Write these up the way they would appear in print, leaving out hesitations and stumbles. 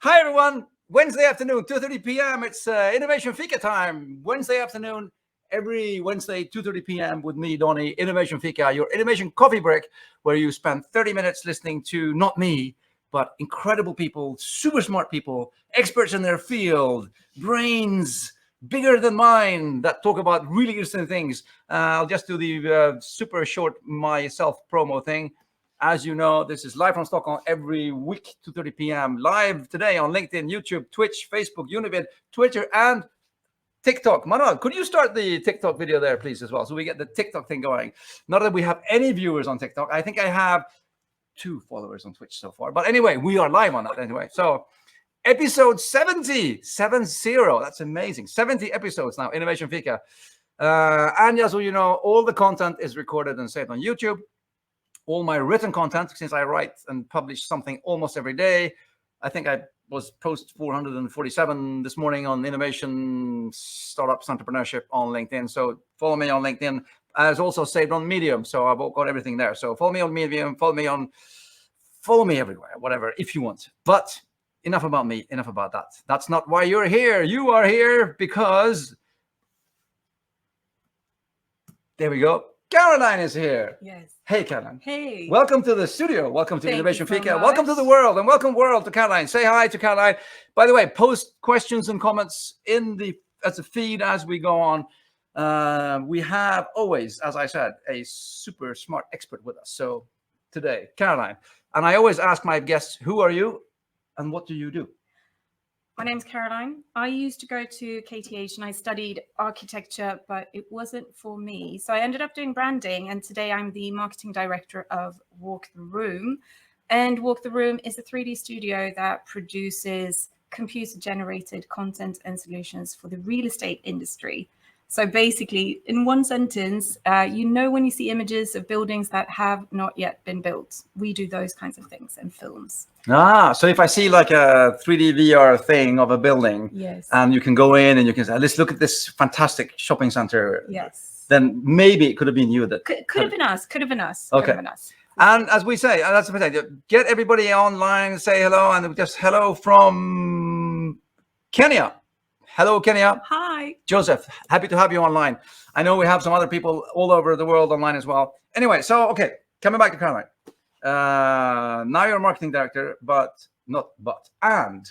Hi, everyone. Wednesday afternoon, 2:30 p.m. It's Innovation Fika time. Wednesday afternoon, every Wednesday, 2:30 p.m. with me, Donny. Innovation Fika, your innovation coffee break, where you spend 30 minutes listening to not me, but incredible people, super smart people, experts in their field, brains bigger than mine that talk about really interesting things. I'll just do the super short myself promo thing. As you know, this is live from Stockholm every week, 2:30 p.m. Live today on LinkedIn, YouTube, Twitch, Facebook, Univid, Twitter, and TikTok. Manuel, could you start the TikTok video there, please, as well, so we get the TikTok thing going? Not that we have any viewers on TikTok. I think I have 2 followers on Twitch so far. But anyway, we are live on that anyway. So episode 70. That's amazing. 70 episodes now, Innovation Fika. And just so you know, all the content is recorded and saved on YouTube. All my written content, since I write and publish something almost every day. I think I was post 447 this morning on innovation, startups, entrepreneurship on LinkedIn. So follow me on LinkedIn. It's also saved on Medium. So I've got everything there. So follow me on Medium, follow me everywhere, whatever, if you want. But enough about me, enough about that. That's not why you're here. You are here because, there we go. Caroline is here. Yes. Hey, Caroline. Hey. Welcome to the studio. Welcome to Innovation Thank you Fika. so Welcome to much. the world, and welcome world to Caroline. Say hi to Caroline. By the way, post questions and comments as a feed as we go on. We have always, as I said, a super smart expert with us. So today, Caroline, and I always ask my guests, who are you and what do you do? My name's Caroline. I used to go to KTH and I studied architecture, but it wasn't for me. So I ended up doing branding, and today I'm the marketing director of Walk the Room. And Walk the Room is a 3D studio that produces computer-generated content and solutions for the real estate industry. So basically, in one sentence, when you see images of buildings that have not yet been built, we do those kinds of things and films. So if I see like a 3D VR thing of a building, yes, and you can go in and you can say, let's look at this fantastic shopping center. Yes. Then maybe it could have been you that could have been us. Could have been us. Okay. Could have been us. And as we say, that's what I say, get everybody online, say hello, and just hello from Kenya. Hello, Kenya. Hi. Joseph, happy to have you online. I know we have some other people all over the world online as well. Anyway, so, okay, coming back to Caroline. Now you're a marketing director, and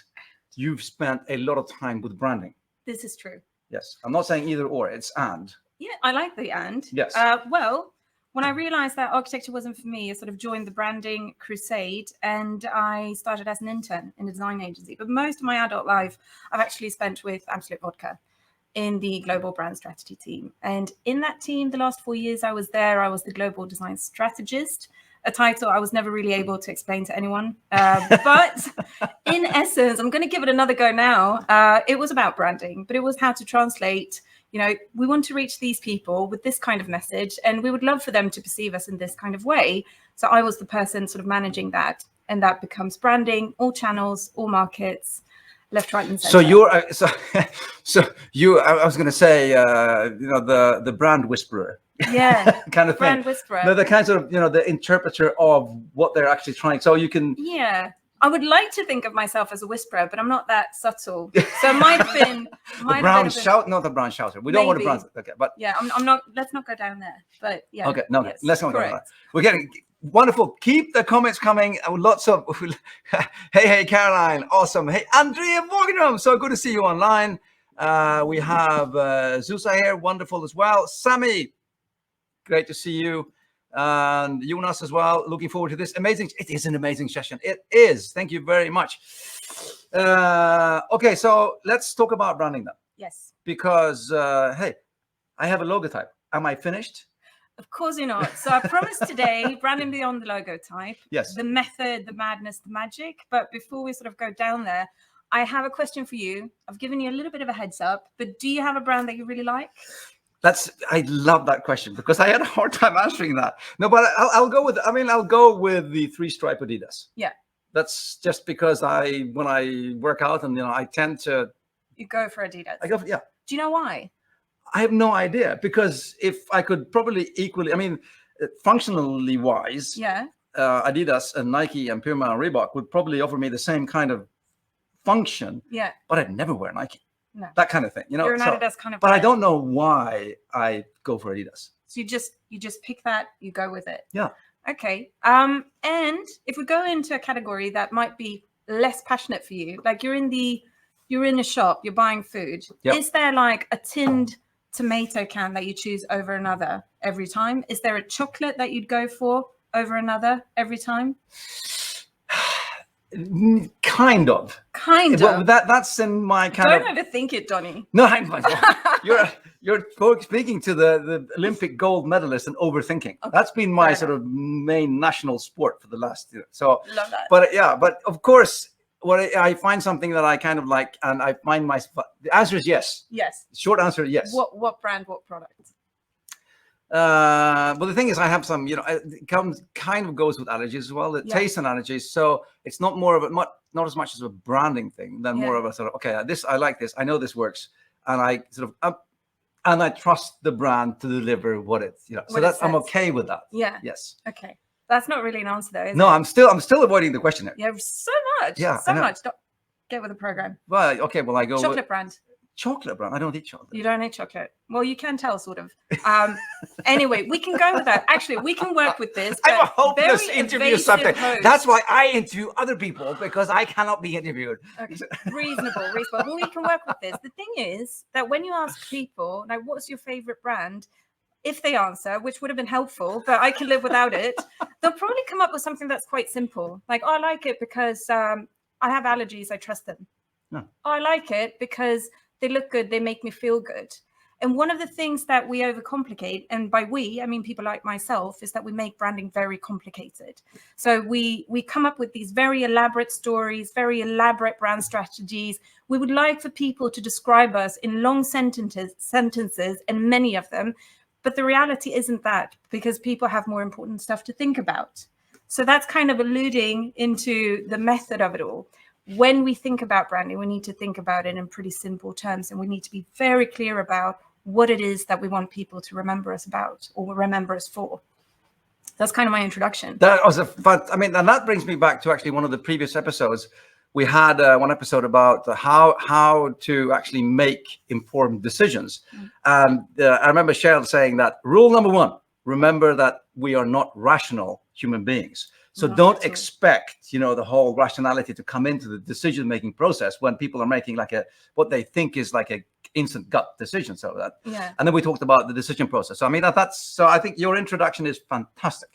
you've spent a lot of time with branding. This is true. Yes, I'm not saying either or, it's and. Yeah, I like the and. Yes. Well, when I realized that architecture wasn't for me, I sort of joined the branding crusade, and I started as an intern in a design agency. But most of my adult life, I've actually spent with Absolute Vodka in the global brand strategy team. And in that team, the last 4 years I was there, I was the global design strategist, a title I was never really able to explain to anyone. But in essence, I'm going to give it another go now. It was about branding, but it was how to translate. We want to reach these people with this kind of message, and we would love for them to perceive us in this kind of way. So I was the person sort of managing that, and that becomes branding, all channels, all markets, left, right, and center. So you're, I was going to say, the brand whisperer. Yeah, kind of brand thing. whisperer. The kinds of, the interpreter of what they're actually trying. So you can. Yeah. I would like to think of myself as a whisperer, but I'm not that subtle. So it might have been the brown shout, not the brown shouter. We don't want to brown. Okay, but yeah, I'm not. Let's not go down there. But yeah. Okay, no, yes, let's not go correct. down there. We're getting wonderful. Keep the comments coming. Lots of. Hey, Caroline, awesome. Hey, Andrea Morganum, so good to see you online. We have Zusa here, wonderful as well. Sammy, great to see you. And Jonas as well. Looking forward to this it is an amazing session. It is. Thank you very much. Okay, so let's talk about branding then. Yes. Because hey, I have a logotype. Am I finished? Of course you're not. So I promised today, branding beyond the logotype. Yes. The method, the madness, the magic. But before we sort of go down there, I have a question for you. I've given you a little bit of a heads up, but do you have a brand that you really like? I love that question because I had a hard time answering that. No, but I'll go with the 3-stripe Adidas. Yeah. That's just because when I work out and I tend to. You go for Adidas. I go for, yeah. Do you know why? I have no idea, because if I could probably equally, functionally wise, yeah, Adidas and Nike and Puma and Reebok would probably offer me the same kind of function. Yeah. But I'd never wear Nike. No. That kind of thing, you know. You're an Adidas kind of but guy. I don't know why I go for Adidas. So you just pick that, you go with it. Yeah. Okay. And if we go into a category that might be less passionate for you, like you're in a shop, you're buying food. Yep. Is there like a tinned tomato can that you choose over another every time? Is there a chocolate that you'd go for over another every time? Kind of. Well, that's in my kind of. Don't overthink it, Donny. No, you're speaking to the Olympic gold medalist and overthinking. Okay, that's been my sort of main national sport for the last year. So love that. But of course, I find something that I kind of like, and I find the answer is yes. Yes. Short answer, yes. What brand? What product? Well, the thing is, I have some, it kind of goes with allergies as well. It tastes and allergies, so it's not more of a not as much as a branding thing than more of a sort of, okay, I like this, I know this works, and I sort of and I trust the brand to deliver what it's, so that I'm okay with that. Yeah. Yes. Okay, that's not really an answer though. No, I'm still avoiding the question here. Yeah, so much. Yeah, so much. Get with the program. Well, okay, well I go chocolate brand. Chocolate brand. I don't eat chocolate. You don't eat chocolate. Well, you can tell, sort of. Anyway, we can go with that. Actually, we can work with this. I'm a hopeless interview subject. That's why I interview other people, because I cannot be interviewed. Okay. Reasonable. Well, we can work with this. The thing is that when you ask people, like, what's your favorite brand? If they answer, which would have been helpful, but I can live without it, they'll probably come up with something that's quite simple. Like, I like it because I have allergies. I trust them. No. I like it because they look good. They make me feel good. And one of the things that we overcomplicate, and by we, I mean people like myself, is that we make branding very complicated. So we come up with these very elaborate stories, very elaborate brand strategies. We would like for people to describe us in long sentences, and many of them. But the reality isn't that, because people have more important stuff to think about. So that's kind of alluding into the method of it all. When we think about branding, we need to think about it in pretty simple terms, and we need to be very clear about what it is that we want people to remember us about or remember us for. That's kind of my introduction. That was and that brings me back to actually one of the previous episodes. We had one episode about how to actually make informed decisions. And I remember Cheryl saying that rule number one, remember that we are not rational human beings. So don't expect, the whole rationality to come into the decision-making process when people are making like what they think is like a instant gut decision. So that, and then we talked about the decision process. So I mean, I think your introduction is fantastic.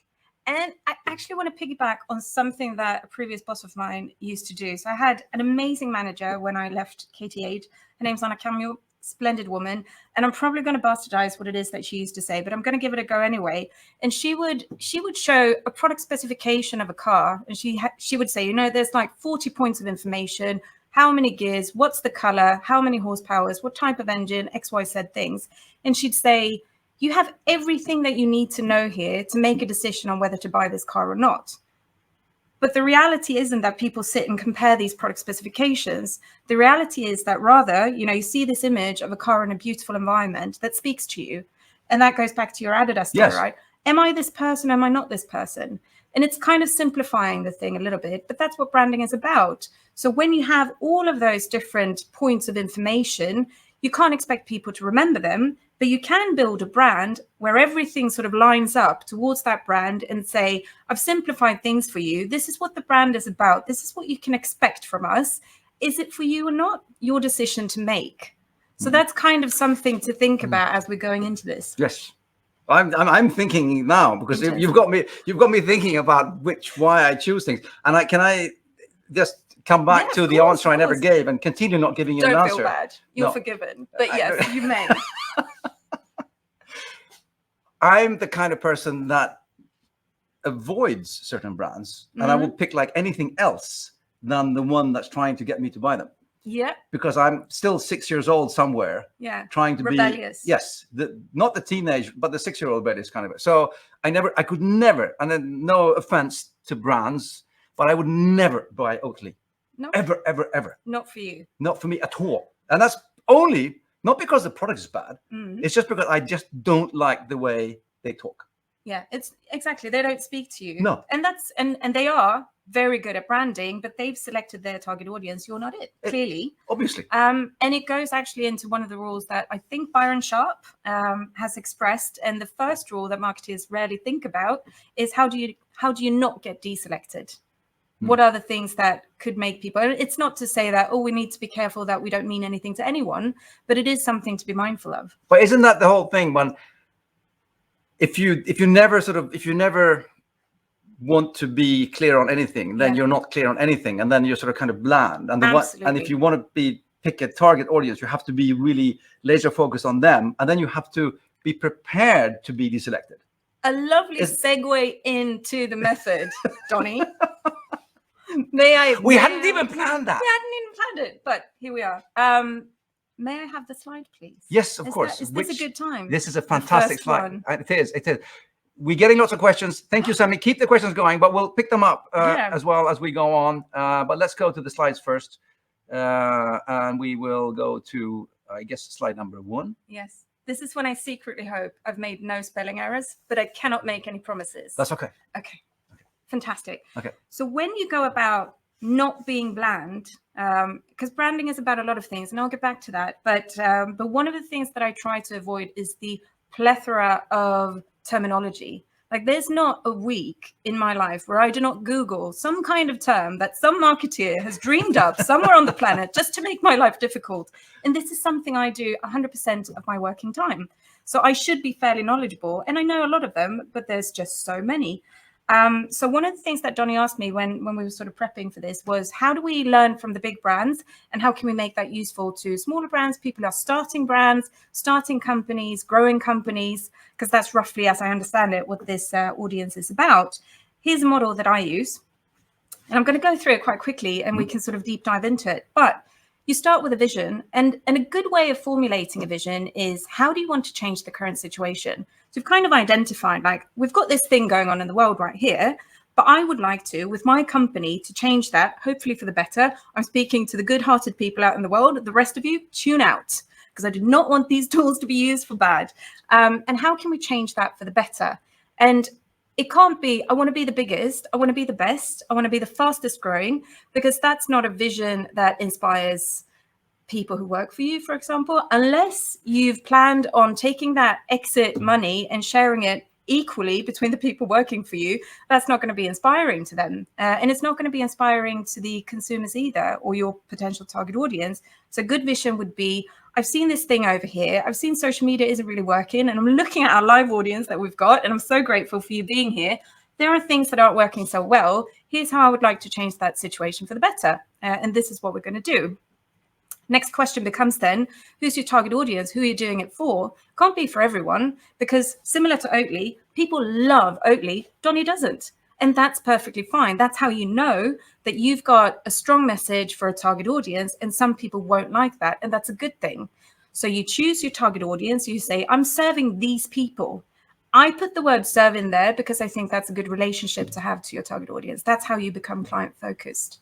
And I actually want to piggyback on something that a previous boss of mine used to do. So I had an amazing manager when I left KT8. Her name's Anna Camille. Splendid woman, and I'm probably going to bastardize what it is that she used to say, but I'm going to give it a go anyway. And she would show a product specification of a car, and she would say, there's like 40 points of information, how many gears, what's the color, how many horsepowers, what type of engine, XYZ things. And she'd say, you have everything that you need to know here to make a decision on whether to buy this car or not. But the reality isn't that people sit and compare these product specifications. The reality is that rather, you see this image of a car in a beautiful environment that speaks to you. And that goes back to your Adidas story, right? Am I this person? Am I not this person? And it's kind of simplifying the thing a little bit, but that's what branding is about. So when you have all of those different points of information, you can't expect people to remember them, but you can build a brand where everything sort of lines up towards that brand and say, I've simplified things for you. This is what the brand is about. This is what you can expect from us. Is it for you or not? Your decision to make. So that's kind of something to think about as we're going into this. Yes. I'm thinking now, because you've got me thinking about why I choose things. And can I just come back to the answer I never gave and continue not giving you an answer? Don't feel bad. You're forgiven. But yes, you may. I'm the kind of person that avoids certain brands, and I will pick like anything else than the one that's trying to get me to buy them. Yeah. Because I'm still 6 years old somewhere. Yeah. Trying to rebellious. be yes, not the teenage, but the 6-year-old rebellious kind of it. So I could never, and then no offense to brands, but I would never buy Oatly. No. Ever. Not for you. Not for me at all. And that's only not because the product is bad. It's just because I just don't like the way they talk. Yeah, it's exactly. They don't speak to you. No. And that's and they are very good at branding, but they've selected their target audience. You're not it, clearly. Obviously. And it goes actually into one of the rules that I think Byron Sharp has expressed. And the first rule that marketers rarely think about is how do you not get deselected? What are the things that could make people, and it's not to say that, we need to be careful that we don't mean anything to anyone, but it is something to be mindful of. But isn't that the whole thing? When if you never want to be clear on anything, then you're not clear on anything, and then you're sort of kind of bland. And and if you want to pick a target audience, you have to be really laser focused on them, and then you have to be prepared to be deselected. A lovely segue into the method, Donny. We hadn't even planned that. We hadn't even planned it, but here we are. May I have the slide, please? Yes, of course. Is this a good time? This is a fantastic slide. It is. We're getting lots of questions. Thank you, Sammy. Keep the questions going, but we'll pick them up as well as we go on. But let's go to the slides first. And we will go to, I guess, slide number 1. Yes. This is when I secretly hope I've made no spelling errors, but I cannot make any promises. That's okay. Okay. Fantastic. Okay. So when you go about not being bland, because branding is about a lot of things, and I'll get back to that. But one of the things that I try to avoid is the plethora of terminology. Like, there's not a week in my life where I do not Google some kind of term that some marketeer has dreamed up somewhere on the planet just to make my life difficult. And this is something I do 100% of my working time. So I should be fairly knowledgeable, and I know a lot of them, but there's just so many. So one of the things that Donny asked me when we were sort of prepping for this was, how do we learn from the big brands, and how can we make that useful to smaller brands, people who are starting brands, starting companies, growing companies, because that's roughly, as I understand it, what this audience is about. Here's a model that I use, and I'm going to go through it quite quickly, and we can sort of deep dive into it. But you start with a vision, and a good way of formulating a vision is, how do you want to change the current situation? So we've kind of identified, like, we've got this thing going on in the world right here, but I would like to, with my company, to change that, hopefully for the better. I'm speaking to the good-hearted people out in the world. The rest of you, tune out, because I do not want these tools to be used for bad. And how can we change that for the better? And it can't be, I want to be the biggest, I want to be the best, I want to be the fastest growing, because that's not a vision that inspires people who work for you, for example, unless you've planned on taking that exit money and sharing it equally between the people working for you. That's not going to be inspiring to them. And it's not going to be inspiring to the consumers either, or your potential target audience. So good vision would be, I've seen this thing over here. I've seen social media isn't really working, and I'm looking at our live audience that we've got, and I'm so grateful for you being here. There are things that aren't working so well. Here's how I would like to change that situation for the better. And this is what we're going to do. Next question becomes then, who's your target audience? Who are you doing it for? Can't be for everyone, because similar to Oatly, people love Oatly. Donny doesn't. And that's perfectly fine. That's how you know that you've got a strong message for a target audience, and some people won't like that. And that's a good thing. So you choose your target audience. You say, I'm serving these people. I put the word serve in there because I think that's a good relationship to have to your target audience. That's how you become client focused.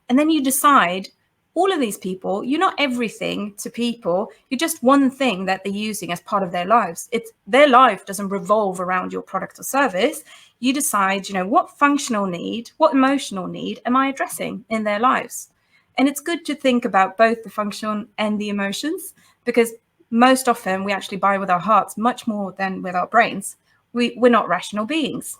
And then you decide, all of these people, you're not everything to people. You're just one thing that they're using as part of their lives. Their life doesn't revolve around your product or service. You decide, what functional need, what emotional need am I addressing in their lives? And it's good to think about both the function and the emotions, because most often we actually buy with our hearts much more than with our brains. We're not rational beings.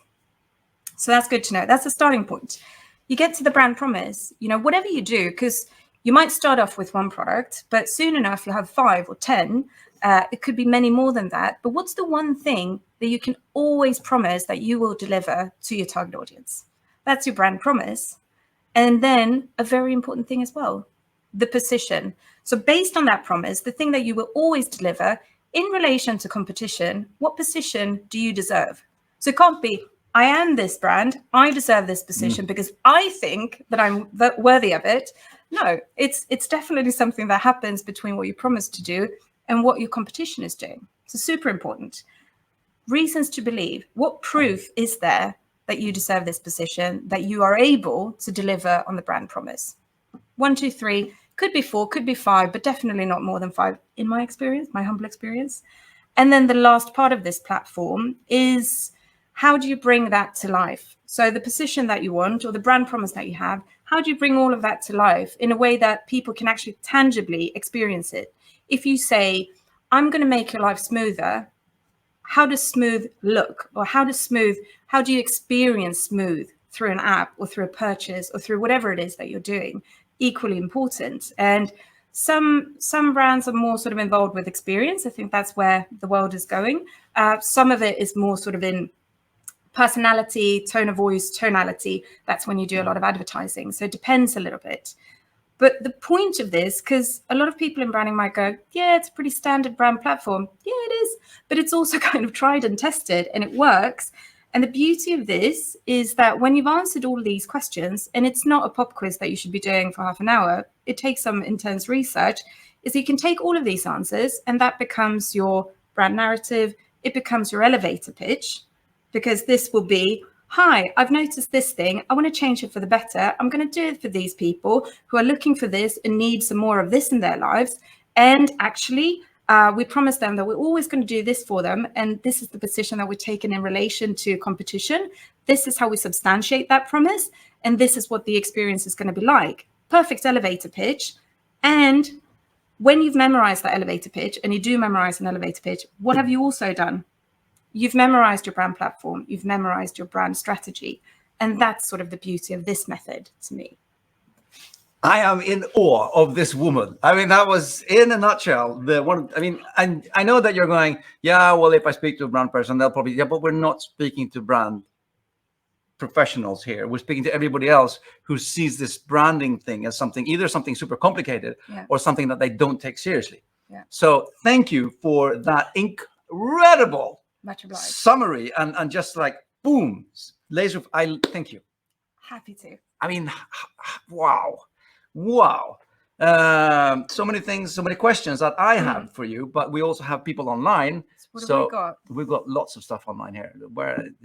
So that's good to know. That's the starting point. You get to the brand promise, whatever you do, because you might start off with one product, but soon enough you'll have 5 or 10. It could be many more than that. But what's the one thing that you can always promise that you will deliver to your target audience? That's your brand promise. And then a very important thing as well, the position. So based on that promise, the thing that you will always deliver in relation to competition, what position do you deserve? So it can't be, I am this brand, I deserve this position because I think that I'm worthy of it. No, it's definitely something that happens between what you promised to do and what your competition is doing. So super important. Reasons to believe. What proof is there that you deserve this position, that you are able to deliver on the brand promise? 1, 2, 3, could be 4, could be 5, but definitely not more than 5 in my experience, my humble experience. And then the last part of this platform is, how do you bring that to life? So the position that you want or the brand promise that you have, how do you bring all of that to life in a way that people can actually tangibly experience it? If you say, I'm going to make your life smoother, how does smooth look? Or how do you experience smooth through an app or through a purchase or through whatever it is that you're doing? Equally important. And some brands are more sort of involved with experience. I think that's where the world is going. Some of it is more sort of in personality, tone of voice, tonality. That's when you do a lot of advertising. So it depends a little bit. But the point of this, because a lot of people in branding might go, yeah, it's a pretty standard brand platform. Yeah, it is. But it's also kind of tried and tested and it works. And the beauty of this is that when you've answered all of these questions, and it's not a pop quiz that you should be doing for half an hour, it takes some intense research, is you can take all of these answers and that becomes your brand narrative. It becomes your elevator pitch, because this will be, hi, I've noticed this thing. I want to change it for the better. I'm going to do it for these people who are looking for this and need some more of this in their lives. And actually, we promise them that we're always going to do this for them. And this is the position that we're taking in relation to competition. This is how we substantiate that promise. And this is what the experience is going to be like. Perfect elevator pitch. And when you've memorized that elevator pitch, and you do memorize an elevator pitch, what have you also done? You've memorized your brand platform. You've memorized your brand strategy. And that's sort of the beauty of this method to me. I am in awe of this woman. I mean, that was in a nutshell the one. I mean, and I know that you're going, yeah, well, if I speak to a brand person, they'll probably, yeah, but we're not speaking to brand professionals here. We're speaking to everybody else who sees this branding thing as something, either something super complicated or something that they don't take seriously. Yeah. So thank you for that incredible Much obliged. Summary and just like, boom, laser. I thank you. Happy to. I mean, wow. So many things, so many questions that I have for you, but we also have people online. What have we got? We've got lots of stuff online here.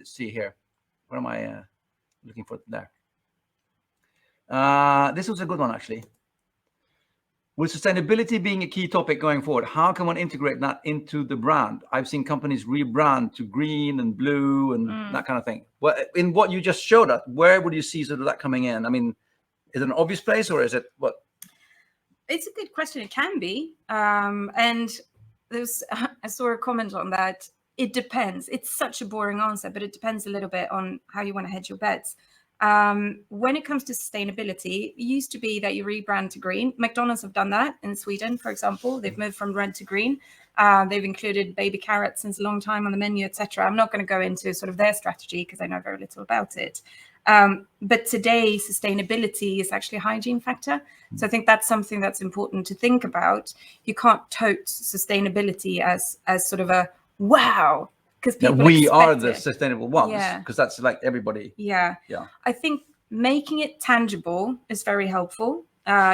See here. Where am I looking for? There. This was a good one, actually. With sustainability being a key topic going forward, how can one integrate that into the brand? I've seen companies rebrand to green and blue and that kind of thing. In what you just showed us, where would you see sort of that coming in? I mean, is it an obvious place or is it what? It's a good question. It can be. And I saw a comment on that. It depends. It's such a boring answer, but it depends a little bit on how you want to hedge your bets. When it comes to sustainability, it used to be that you rebrand to green. McDonald's have done that in Sweden, for example. They've moved from red to green. They've included baby carrots since a long time on the menu, etc. I'm not going to go into sort of their strategy because I know very little about it. But today, sustainability is actually a hygiene factor. So I think that's something that's important to think about. You can't tote sustainability as sort of a wow, because people we are the it. sustainable ones, because that's like everybody. Yeah. I think making it tangible is very helpful.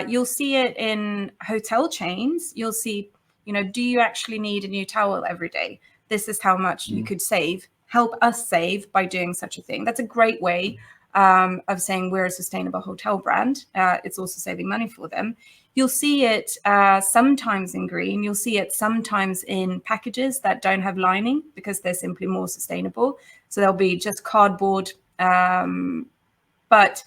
You'll see it in hotel chains. You'll see, do you actually need a new towel every day? This is how much you could save. Help us save by doing such a thing. That's a great way of saying we're a sustainable hotel brand. It's also saving money for them. You'll see it sometimes in green. You'll see it sometimes in packages that don't have lining because they're simply more sustainable. So they'll be just cardboard. But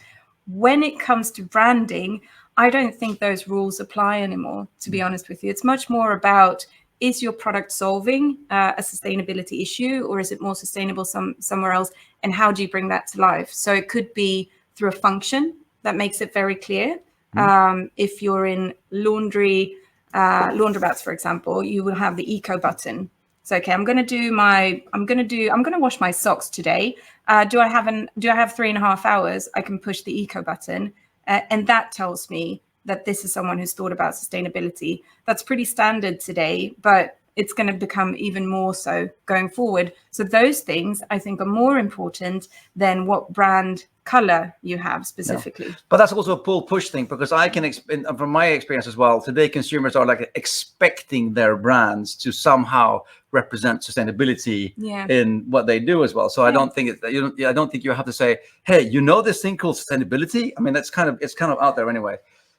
when it comes to branding, I don't think those rules apply anymore, to be honest with you. It's much more about, is your product solving a sustainability issue, or is it more sustainable somewhere else? And how do you bring that to life? So it could be through a function that makes it very clear. If you're in laundromats, for example, you will have the eco button. So, okay, I'm going to wash my socks today. Do I have 3.5 hours? I can push the eco button. And that tells me that this is someone who's thought about sustainability. That's pretty standard today, but it's going to become even more so going forward. So those things I think are more important than what brand color you have specifically. But that's also a pull-push thing, because I can, from my experience as well, today consumers are like expecting their brands to somehow represent sustainability in what they do as well. So I don't think I don't think you have to say, hey, this thing called sustainability. I mean, it's kind of out there anyway.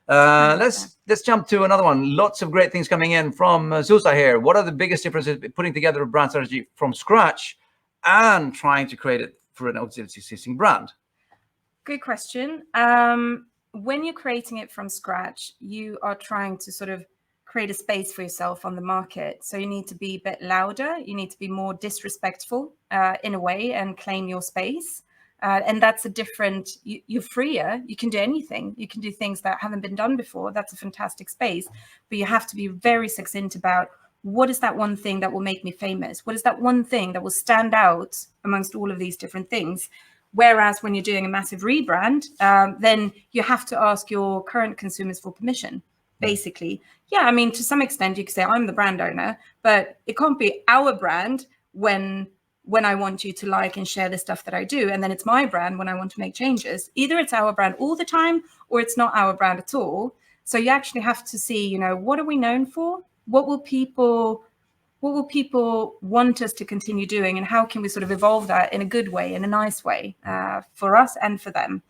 Let's jump to another one. Lots of great things coming in from Zusa here. What are the biggest differences putting together a brand strategy from scratch and trying to create it for an existing brand? Good question. When you're creating it from scratch, you are trying to sort of create a space for yourself on the market. So you need to be a bit louder. You need to be more disrespectful in a way and claim your space. And that's a different, you're freer. You can do anything. You can do things that haven't been done before. That's a fantastic space. But you have to be very succinct about what is that one thing that will make me famous? What is that one thing that will stand out amongst all of these different things? Whereas when you're doing a massive rebrand, then you have to ask your current consumers for permission, basically. Yeah, I mean, to some extent, you could say I'm the brand owner, but it can't be our brand when I want you to like and share the stuff that I do. And then it's my brand when I want to make changes. Either it's our brand all the time or it's not our brand at all. So you actually have to see, you know, what are we known for? What will people want us to continue doing, and how can we sort of evolve that in a good way, in a nice way, for us and for them?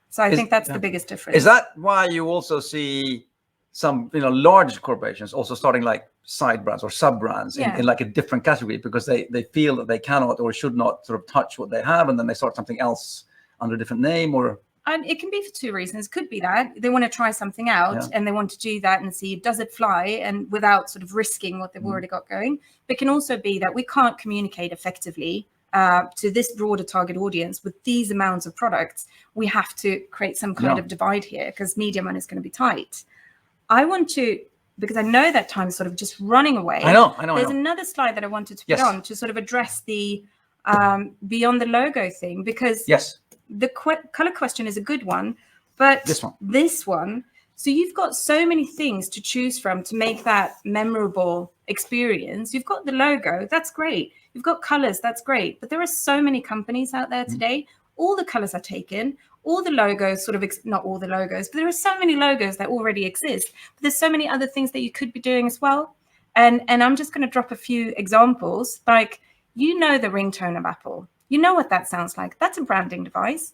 So I think that's the biggest difference. Is that why you also see some, you know, large corporations also starting like side brands or sub brands in like a different category, because they feel that they cannot or should not sort of touch what they have, and then they start something else under a different name? Or and it can be for two reasons. It could be that they want to try something out and they want to do that and see, does it fly, and without sort of risking what they've already got going. But it can also be that we can't communicate effectively to this broader target audience with these amounts of products. We have to create some kind of divide here because media money is going to be tight. I want to, because I know that time's sort of just running away. I know. There's another slide that I wanted to put on to sort of address the beyond the logo thing, because the color question is a good one, but this one, so you've got so many things to choose from to make that memorable experience. You've got the logo, that's great. You've got colors, that's great. But there are so many companies out there today. All the colors are taken, all the logos sort of, not all the logos, but there are so many logos that already exist. But there's so many other things that you could be doing as well. And I'm just going to drop a few examples. Like, you know, the ringtone of Apple. You know what that sounds like. That's a branding device.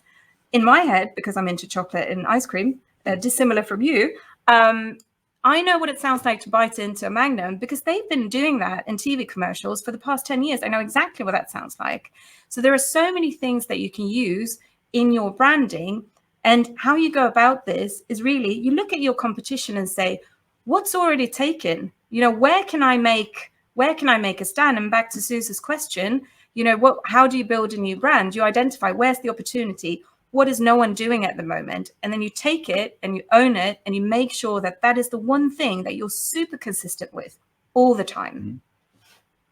In my head, because I'm into chocolate and ice cream, dissimilar from you, I know what it sounds like to bite into a Magnum because they've been doing that in TV commercials for the past 10 years. I know exactly what that sounds like. So there are so many things that you can use in your branding. And how you go about this is really, you look at your competition and say, what's already taken? You know, where can I make a stand? And back to Suze's question, you know, how do you build a new brand? You identify where's the opportunity, what is no one doing at the moment, and then you take it and you own it and you make sure that that is the one thing that you're super consistent with all the time.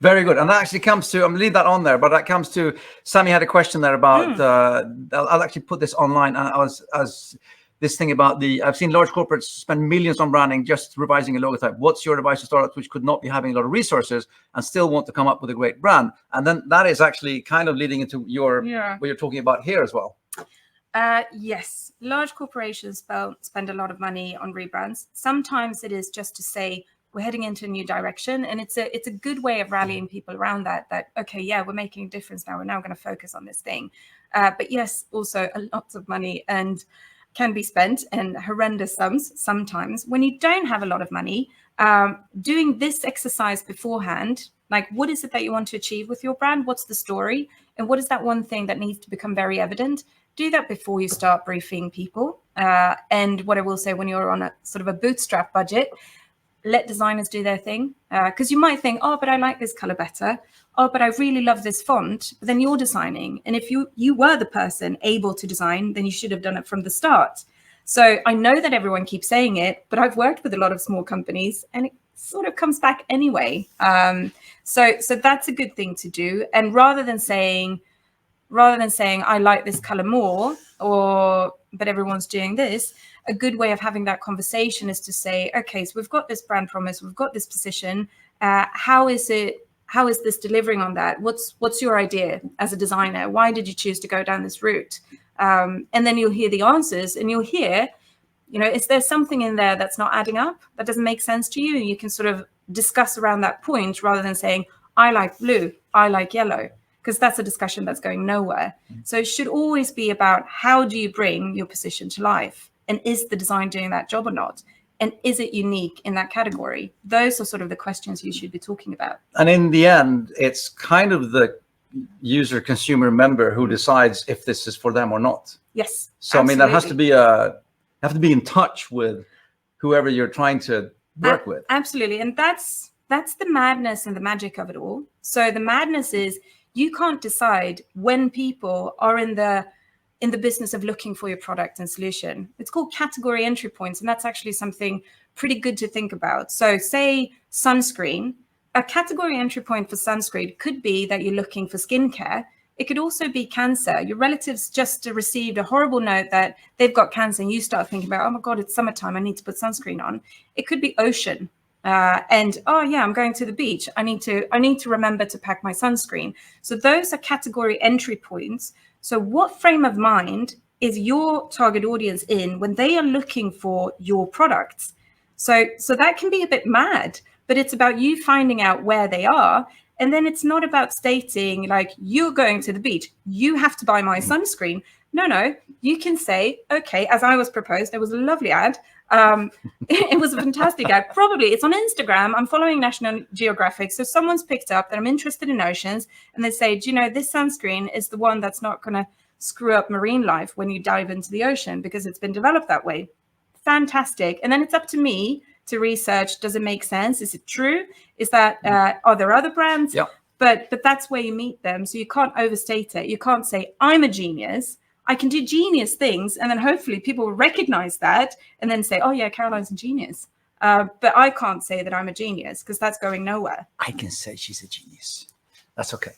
Very good. And that actually comes to, I'm leave that on there, but that comes to, Sammy had a question there about, I'll actually put this online as this thing about I've seen large corporates spend millions on branding, just revising a logotype. What's your advice to startups which could not be having a lot of resources and still want to come up with a great brand? And then that is actually kind of leading into what you're talking about here as well. Yes, large corporations spend a lot of money on rebrands. Sometimes it is just to say we're heading into a new direction, and it's a good way of rallying people around that okay, yeah, we're making a difference now. We're now going to focus on this thing. But yes, also lots of money and can be spent, and horrendous sums sometimes. When you don't have a lot of money, doing this exercise beforehand, like what is it that you want to achieve with your brand? What's the story? And what is that one thing that needs to become very evident? Do that before you start briefing people. And what I will say, when you're on a sort of a bootstrap budget, let designers do their thing. Because you might think, oh, but I like this color better. Oh, but I really love this font. But then you're designing. And if you were the person able to design, then you should have done it from the start. So I know that everyone keeps saying it, but I've worked with a lot of small companies and it sort of comes back anyway. So that's a good thing to do. And rather than saying I like this color more, but everyone's doing this, a good way of having that conversation is to say, okay, so we've got this brand promise, we've got this position. How is this delivering on that? What's your idea as a designer? Why did you choose to go down this route? And then you'll hear the answers, and you'll hear, you know, is there something in there that's not adding up, that doesn't make sense to you? And you can sort of discuss around that point rather than saying, I like blue, I like yellow, because that's a discussion that's going nowhere. So it should always be about how do you bring your position to life? And is the design doing that job or not? And is it unique in that category? Those are sort of the questions you should be talking about. And in the end, it's kind of the user, consumer, member who decides if this is for them or not. Yes. So, I mean, that has to be have to be in touch with whoever you're trying to work with. Absolutely. And that's the madness and the magic of it all. So the madness is you can't decide when people are in the business of looking for your product and solution. It's called category entry points. And that's actually something pretty good to think about. So say sunscreen, a category entry point for sunscreen could be that you're looking for skincare. It could also be cancer. Your relatives just received a horrible note that they've got cancer, and you start thinking about, oh my God, it's summertime, I need to put sunscreen on. It could be ocean. And oh yeah, I'm going to the beach. I need to remember to pack my sunscreen. So those are category entry points. So what frame of mind is your target audience in when they are looking for your products? So that can be a bit mad, but it's about you finding out where they are. And then it's not about stating like, you're going to the beach, you have to buy my sunscreen. No, you can say, okay, as I was proposed, there was a lovely ad. It was a fantastic ad. Probably it's on Instagram. I'm following National Geographic. So someone's picked up that I'm interested in oceans, and they say, do you know, this sunscreen is the one that's not going to screw up marine life when you dive into the ocean because it's been developed that way. Fantastic. And then it's up to me to research. Does it make sense? Is it true? Is that are there other brands? Yeah. But that's where you meet them. So you can't overstate it. You can't say I'm a genius. I can do genius things, and then hopefully people will recognize that and then say, oh yeah, Caroline's a genius. But I can't say that I'm a genius because that's going nowhere. I can say she's a genius. That's okay.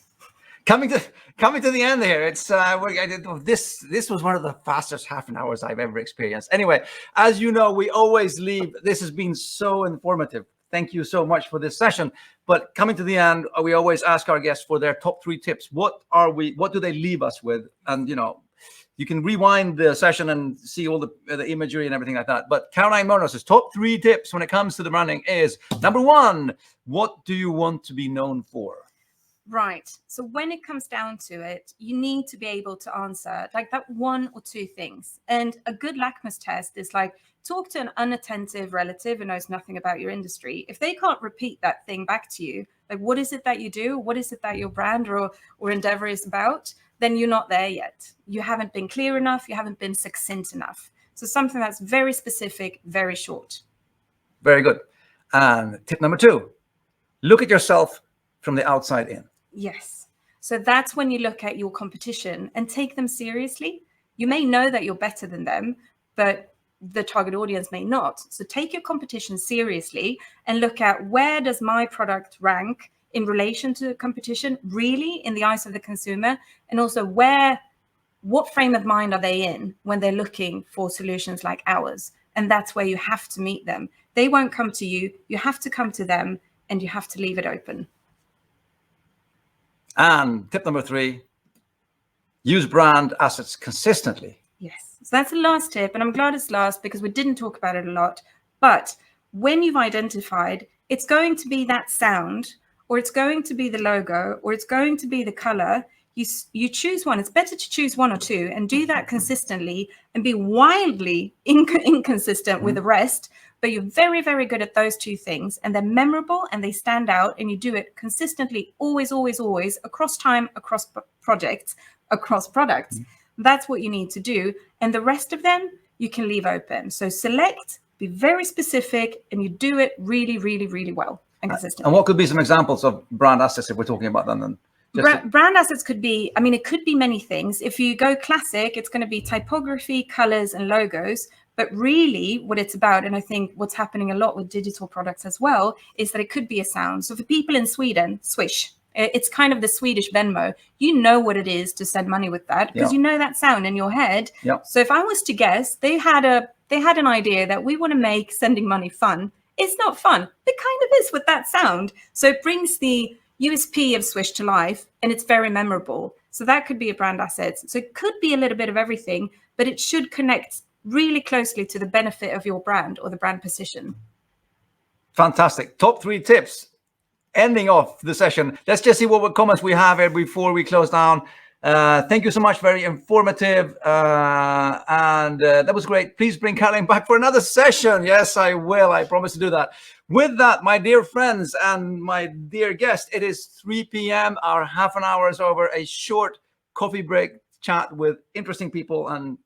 Coming to the end here, it's this was one of the fastest half an hours I've ever experienced. Anyway, as you know, we always leave. This has been so informative. Thank you so much for this session. But coming to the end, we always ask our guests for their top 3 tips. What do they leave us with? And you can rewind the session and see all the imagery and everything like that. But Caroline Mörnås' top 3 tips when it comes to the branding is, number 1, what do you want to be known for? Right. So when it comes down to it, you need to be able to answer like that 1 or 2 things. And a good litmus test is like, talk to an unattentive relative who knows nothing about your industry. If they can't repeat that thing back to you, like what is it that you do? What is it that your brand or endeavor is about? Then you're not there yet. You haven't been clear enough. You haven't been succinct enough. So something that's very specific, very short. Very good. And tip number 2, look at yourself from the outside in. Yes. So that's when you look at your competition and take them seriously. You may know that you're better than them, but the target audience may not. So take your competition seriously and look at, where does my product rank in relation to the competition, really in the eyes of the consumer? And also what frame of mind are they in when they're looking for solutions like ours? And that's where you have to meet them. They won't come to you. You have to come to them, and you have to leave it open. And tip number 3, use brand assets consistently. Yes. So that's the last tip. And I'm glad it's last because we didn't talk about it a lot. But when you've identified, it's going to be that sound, or it's going to be the logo, or it's going to be the color. You choose one. It's better to choose 1 or 2 and do that consistently, and be wildly inconsistent with the rest. But you're very, very good at those 2 things, and they're memorable and they stand out, and you do it consistently, always, always, always, across time, across projects, across products. That's what you need to do. And the rest of them, you can leave open. So select, be very specific, and you do it really, really, really well and consistently. And what could be some examples of brand assets if we're talking about them then? Brand assets could be, it could be many things. If you go classic, it's going to be typography, colors, and logos. But really what it's about, and I think what's happening a lot with digital products as well, is that it could be a sound. So for people in Sweden, Swish, it's kind of the Swedish Venmo. You know what it is to send money with that because you know that sound in your head. Yeah. So if I was to guess, they had an idea that we want to make sending money fun. It's not fun. It kind of is with that sound. So it brings the USP of Swish to life, and it's very memorable. So that could be a brand asset. So it could be a little bit of everything, but it should connect really closely to the benefit of your brand or the brand position. Fantastic. Top 3 tips. Ending off the session. Let's just see what comments we have here before we close down. Thank you so much. Very informative. And that was great. Please bring Caroline back for another session. Yes, I will. I promise to do that. With that, my dear friends and my dear guest, it is 3 p.m. Our half an hour is over. A short coffee break chat with interesting people, and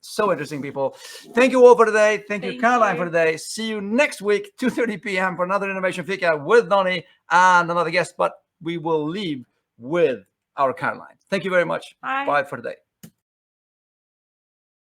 so interesting people. Thank you all for today. Thank you, Caroline, for today. See you next week, 2:30 p.m. for another Innovation Fika with Donny and another guest. But we will leave with our Caroline. Thank you very much. Bye. Bye for today.